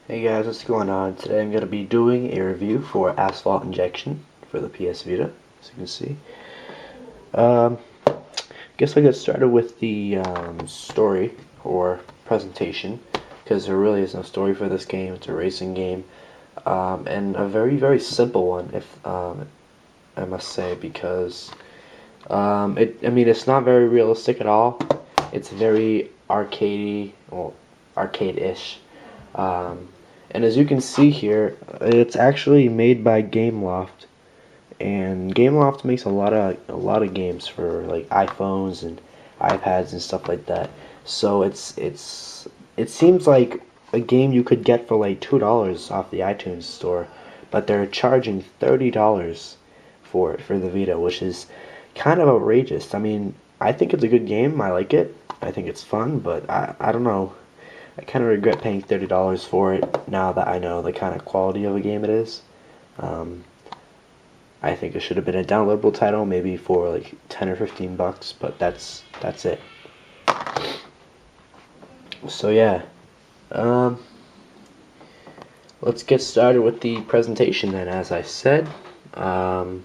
Hey guys, what's going on? Today I'm going to be doing a review for Asphalt Injection for the PS Vita, as you can see. Guess I'll get started with the story or presentation, because there really is no story for this game. It's a racing game, and a very, very simple one, if I must say, because it's not very realistic at all. It's very arcadey, well, arcade-ish. Um, and as you can see here, it's actually made by Gameloft, and Gameloft makes a lot of games for like iPhones and iPads and stuff like that. So it seems like a game you could get for like $2 off the iTunes store, but they're charging $30 for it for the Vita, which is kind of outrageous. I mean, I think it's a good game. I like it. I think it's fun, but I don't know. I kind of regret paying $30 for it now that I know the kind of quality of a game it is. Um, I think it should have been a downloadable title, maybe for like 10 or 15 bucks, but that's it. So yeah, um, let's get started with the presentation then. As I said, um,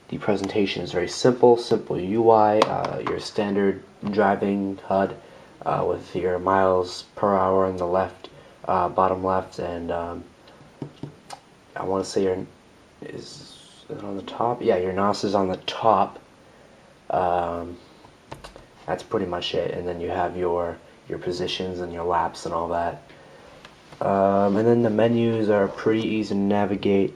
the presentation is very simple UI, your standard driving HUD with your miles per hour on the left, bottom left, and I want to say is it on the top? Yeah, your NOS is on the top. Um, that's pretty much it, and then you have your positions and your laps and all that. And then the menus are pretty easy to navigate.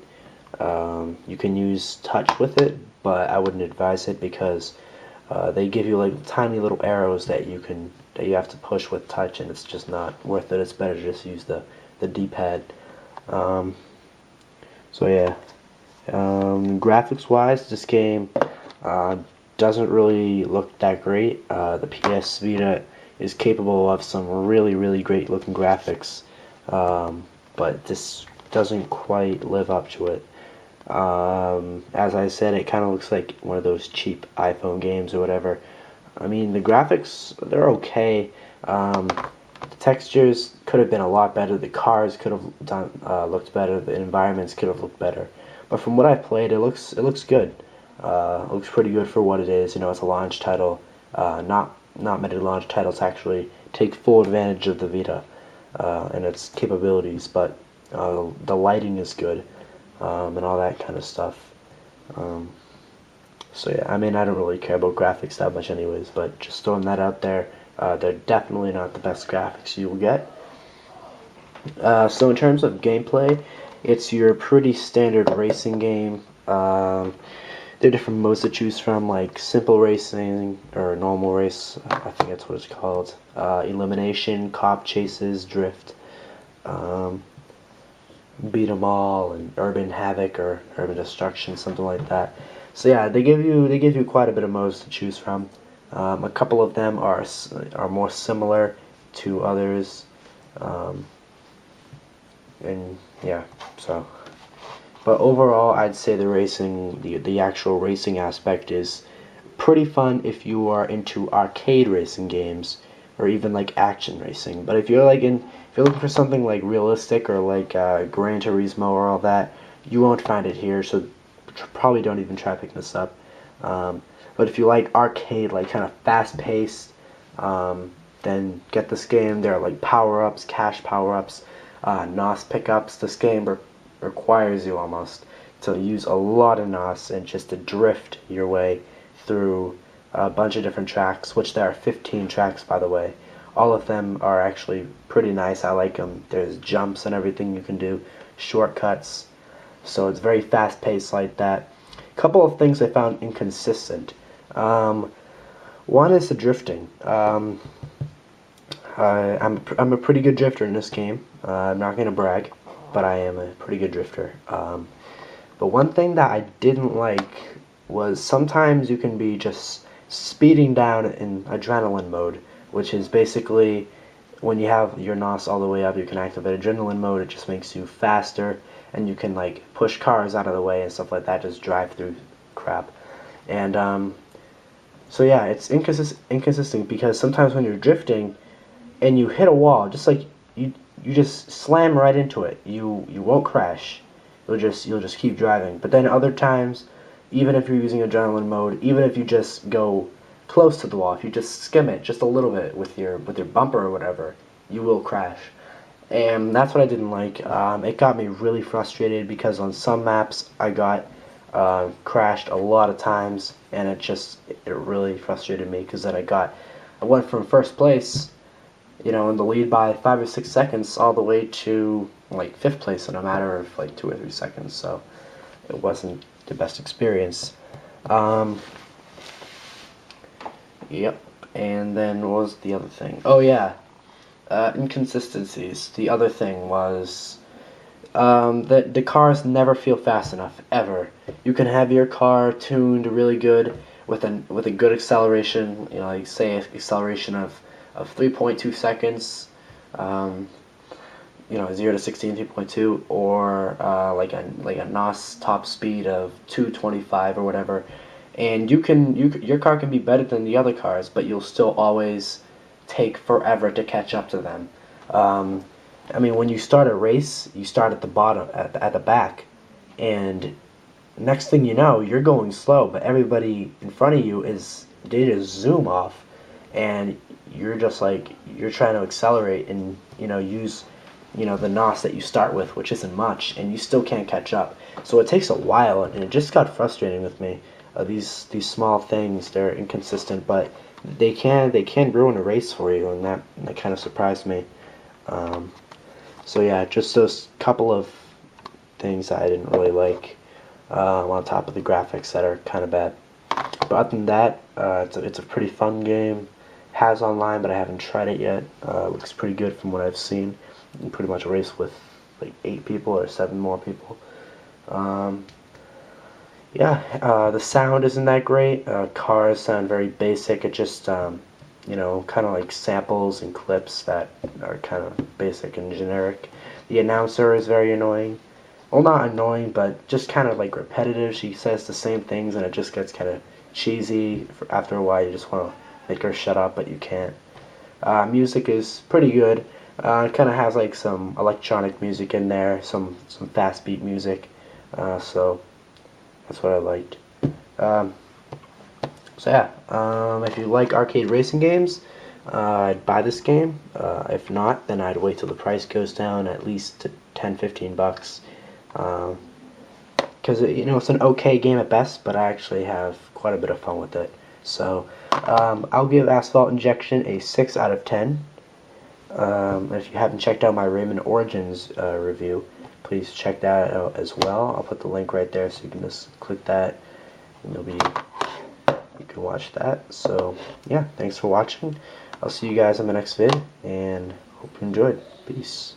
You can use touch with it, but I wouldn't advise it because they give you like tiny little arrows that you have to push with touch, and it's just not worth it. It's better to just use the D-pad. Um, so yeah, graphics wise, this game uh, doesn't really look that great. The PS Vita is capable of some really great looking graphics, but this doesn't quite live up to it. As I said, it kind of looks like one of those cheap iPhone games or whatever. I mean, the graphics, they're okay. The textures could have been a lot better. The cars could have looked better. The environments could have looked better. But from what I've played, it looks good. It looks pretty good for what it is. You know, it's a launch title. Not many launch titles actually take full advantage of the Vita and its capabilities. But the lighting is good and all that kind of stuff. Um, so yeah, I mean, I don't really care about graphics that much anyways, but just throwing that out there, they're definitely not the best graphics you will get. So in terms of gameplay, it's your pretty standard racing game. There are different modes to choose from, like simple racing or normal race. I think that's what it's called. Elimination, cop chases, drift, um, beat 'em all, and urban havoc or urban destruction, something like that. So yeah, they give you quite a bit of modes to choose from. A couple of them are more similar to others, um, and yeah. So, but overall, I'd say the actual racing aspect is pretty fun if you are into arcade racing games or even like action racing. But if you're looking for something like realistic or like Gran Turismo or all that, you won't find it here. So probably don't even try picking this up. Um, but if you like arcade, like kind of fast paced, then get this game. There are like power ups, cash power ups, NOS pickups. This game requires you almost to use a lot of NOS and just to drift your way through a bunch of different tracks, which there are 15 tracks, by the way. All of them are actually pretty nice. I like them. There's jumps and everything you can do, shortcuts. So it's very fast paced like that. A couple of things I found inconsistent. Um, One is the drifting. I'm a pretty good drifter in this game. I'm not going to brag, but I am a pretty good drifter. But one thing that I didn't like was sometimes you can be just speeding down in adrenaline mode, which is basically when you have your NOS all the way up, you can activate adrenaline mode. It just makes you faster, and you can like push cars out of the way and stuff like that, just drive through crap. And so yeah, it's inconsistent because sometimes when you're drifting and you hit a wall, just like you just slam right into it. You won't crash. You'll just keep driving. But then other times, even if you're using adrenaline mode, even if you just go close to the wall, if you just skim it just a little bit with your bumper or whatever, you will crash. And that's what I didn't like. It got me really frustrated because on some maps I got crashed a lot of times, and it really frustrated me because then I went from first place, you know, in the lead by 5 or 6 seconds, all the way to like fifth place in a matter of like 2 or 3 seconds. So it wasn't the best experience. Um, yep. And then what was the other thing? Oh yeah, inconsistencies. The other thing was the cars never feel fast enough ever. You can have your car tuned really good with a good acceleration. You know, like say acceleration of 3.2 seconds. You know, 0 to 60 in 3.2, or like a NOS top speed of 225 or whatever. And your car can be better than the other cars, but you'll still always take forever to catch up to them. I mean, when you start a race, you start at the bottom, at the back, and next thing you know, you're going slow, but everybody in front of you they just zoom off, and you're just like, you're trying to accelerate and, you know, use, you know, the NOS that you start with, which isn't much, and you still can't catch up. So it takes a while, and it just got frustrating with me. These small things, they're inconsistent, but they can ruin a race for you, and that kind of surprised me. So yeah, just those couple of things I didn't really like, on top of the graphics that are kind of bad. But other than that, it's a pretty fun game. Has online, but I haven't tried it yet. Looks pretty good from what I've seen. You can pretty much race with like 8 people or 7 more people. Yeah, the sound isn't that great. Cars sound very basic. It just, you know, kind of like samples and clips that are kind of basic and generic. The announcer is very annoying. Well, not annoying, but just kind of like repetitive. She says the same things, and it just gets kind of cheesy. After a while, you just want to make her shut up, but you can't. Music is pretty good. It kind of has like some electronic music in there, some fast beat music. So that's what I liked. Um, so yeah, if you like arcade racing games, I'd buy this game. If not, then I'd wait till the price goes down at least to 10-15 bucks. Because you know, it's an okay game at best, but I actually have quite a bit of fun with it. So I'll give Asphalt Injection a 6 out of 10. If you haven't checked out my Rayman Origins review, please check that out as well. I'll put the link right there, so you can just click that, and you can watch that. So yeah, thanks for watching. I'll see you guys in the next vid, and hope you enjoyed. Peace.